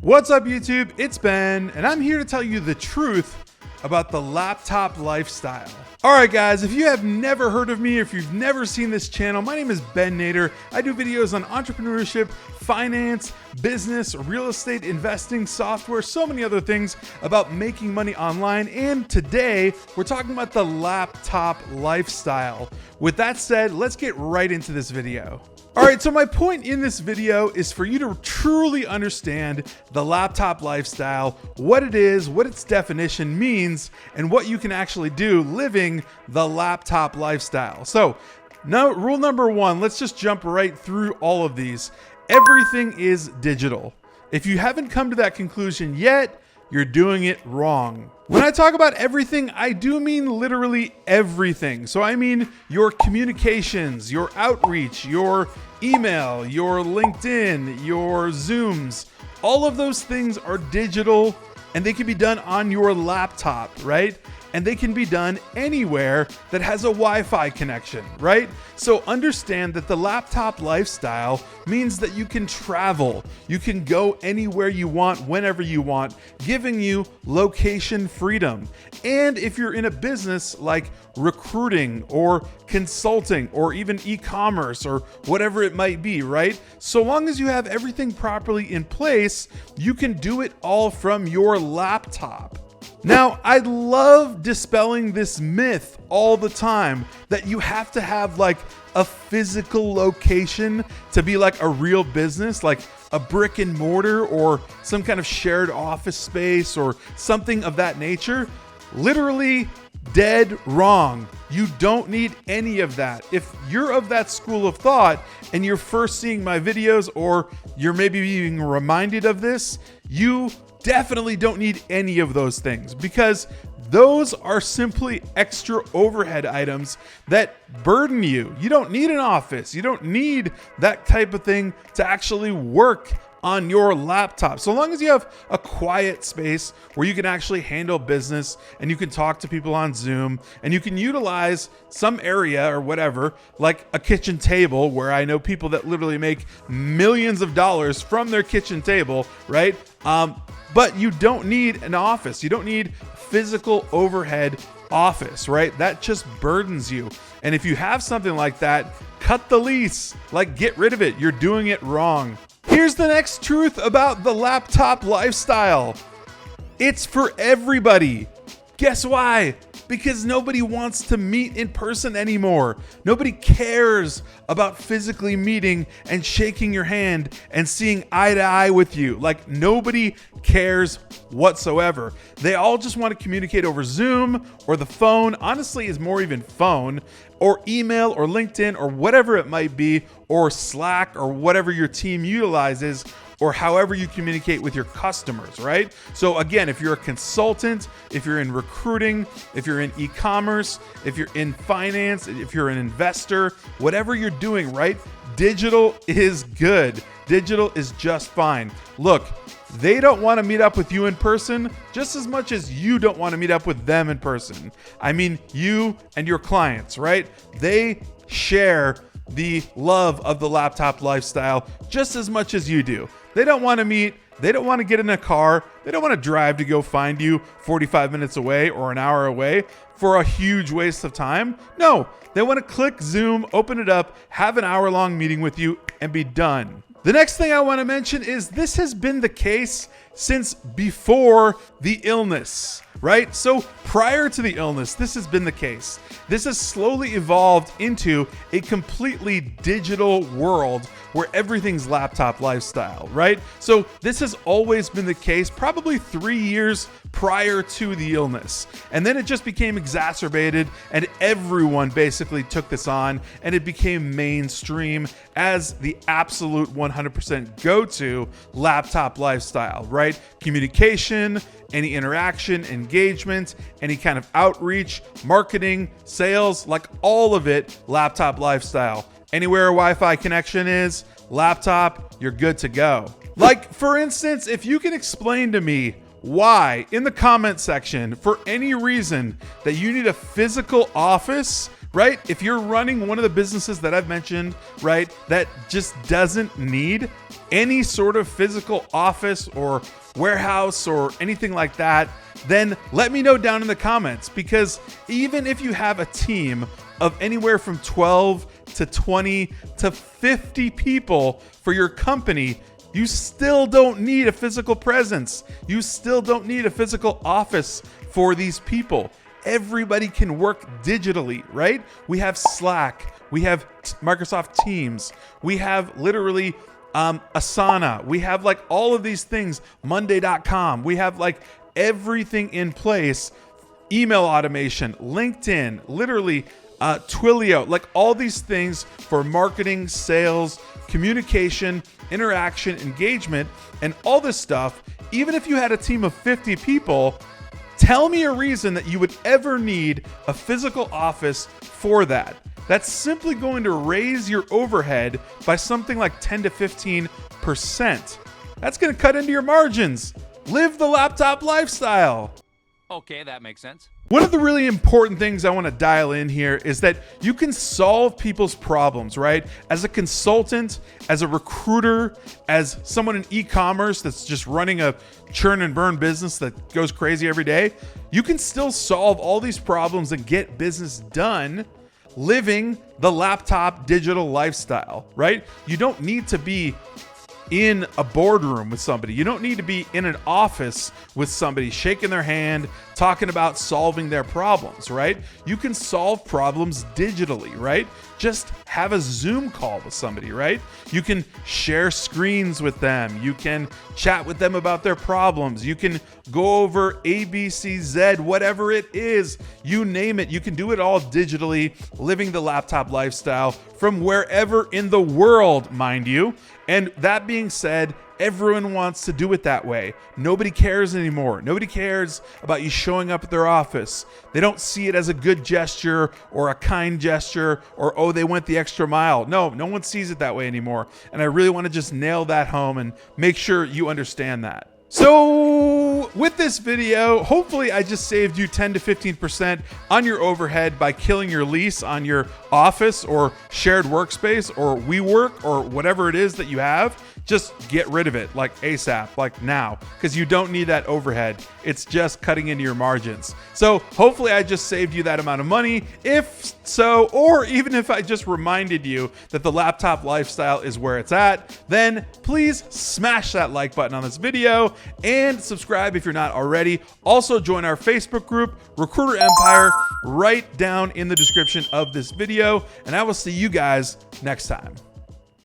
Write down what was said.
What's up, YouTube? It's Ben, and I'm here to tell you the truth about the laptop lifestyle. All right, guys, if you have never heard of me, or if you've never seen this channel, my name is Ben Nader. I do videos on entrepreneurship, finance, business, real estate, investing, software, so many other things about making money online. And today, we're talking about the laptop lifestyle. With that said, let's get right into this video. All right, so my point in this video is for you to truly understand the laptop lifestyle, what it is, what its definition means, and what you can actually do living the laptop lifestyle. So now, rule number one, let's just jump right through all of these. Everything is digital. If you haven't come to that conclusion yet, you're doing it wrong. When I talk about everything, I do mean literally everything. So I mean your communications, your outreach, your email, your LinkedIn, your Zooms, all of those things are digital and they can be done on your laptop, right? And they can be done anywhere that has a Wi-Fi connection, right? So understand that the laptop lifestyle means that you can travel, you can go anywhere you want, whenever you want, giving you location freedom. And if you're in a business like recruiting or consulting or even e-commerce or whatever it might be, right? So long as you have everything properly in place, you can do it all from your laptop. Now, I love dispelling this myth all the time that you have to have like a physical location to be like a real business, like a brick and mortar or some kind of shared office space or something of that nature. Literally dead wrong. You don't need any of that. If you're of that school of thought and you're first seeing my videos or you're maybe being reminded of this, you definitely don't need any of those things because those are simply extra overhead items that burden you. You don't need an office. You don't need that type of thing to actually work on your laptop. So long as you have a quiet space where you can actually handle business and you can talk to people on Zoom and you can utilize some area or whatever, like a kitchen table, where I know people that literally make millions of dollars from their kitchen table, right? But you don't need an office. You don't need physical overhead office, right? That just burdens you. And if you have something like that, cut the lease, like get rid of it. You're doing it wrong. Here's the next truth about the laptop lifestyle. It's for everybody. Guess why? Because nobody wants to meet in person anymore. Nobody cares about physically meeting and shaking your hand and seeing eye to eye with you. Like nobody cares whatsoever. They all just want to communicate over Zoom or the phone. Honestly, is more even phone or email or LinkedIn or whatever it might be, or Slack or whatever your team utilizes, or however you communicate with your customers, right? So again, if you're a consultant, if you're in recruiting, if you're in e-commerce, if you're in finance, if you're an investor, whatever you're doing, right? Digital is good. Digital is just fine. Look, they don't want to meet up with you in person just as much as you don't want to meet up with them in person. I mean, you and your clients, right? They share the love of the laptop lifestyle just as much as you do. They don't want to meet. They don't want to get in a car. They don't want to drive to go find you 45 minutes away or an hour away for a huge waste of time. No, they want to click Zoom, open it up, have an hour-long meeting with you, and be done. The next thing I want to mention is this has been the case since before the illness, right? So prior to the illness, this has been the case. This has slowly evolved into a completely digital world where everything's laptop lifestyle, right? So this has always been the case, probably 3 years prior to the illness. And then it just became exacerbated and everyone basically took this on and it became mainstream as the absolute 100% go-to laptop lifestyle, right? Communication, any interaction, engagement, any kind of outreach, marketing, sales, like all of it, laptop lifestyle. Anywhere a Wi-Fi connection is, laptop, you're good to go. Like, for instance, if you can explain to me why in the comment section, for any reason, that you need a physical office right? If you're running one of the businesses that I've mentioned, right, that just doesn't need any sort of physical office or warehouse or anything like that, then let me know down in the comments, because even if you have a team of anywhere from 12 to 20 to 50 people for your company, you still don't need a physical presence. You still don't need a physical office for these people. Everybody can work digitally, right? We have Slack, we have Microsoft Teams, we have literally Asana, we have like all of these things, Monday.com, we have like everything in place, email automation, LinkedIn, literally Twilio, like all these things for marketing, sales, communication, interaction, engagement, and all this stuff. Even if you had a team of 50 people, tell me a reason that you would ever need a physical office for that. That's simply going to raise your overhead by something like 10 to 15%. That's going to cut into your margins. Live the laptop lifestyle. Okay, that makes sense. One of the really important things I want to dial in here is that you can solve people's problems, right? As a consultant, as a recruiter, as someone in e-commerce that's just running a churn and burn business that goes crazy every day, you can still solve all these problems and get business done living the laptop digital lifestyle, right? You don't need to be in a boardroom with somebody. You don't need to be in an office with somebody, shaking their hand, talking about solving their problems, right? You can solve problems digitally, right? Just have a Zoom call with somebody, right? You can share screens with them. You can chat with them about their problems. You can go over A, B, C, Z, whatever it is, you name it. You can do it all digitally, living the laptop lifestyle from wherever in the world, mind you. And that being said, everyone wants to do it that way. Nobody cares anymore. Nobody cares about you showing up at their office. They don't see it as a good gesture or a kind gesture or, oh, they went the extra mile. No one sees it that way anymore. And I really want to just nail that home and make sure you understand that. So with this video, hopefully I just saved you 10 to 15% on your overhead by killing your lease on your office or shared workspace or WeWork or whatever it is that you have. Just get rid of it like ASAP, like now, because you don't need that overhead. It's just cutting into your margins. So hopefully I just saved you that amount of money. If so, or even if I just reminded you that the laptop lifestyle is where it's at, then please smash that like button on this video and subscribe if you're not already. Also join our Facebook group, Recruiter Empire, right down in the description of this video. And I will see you guys next time.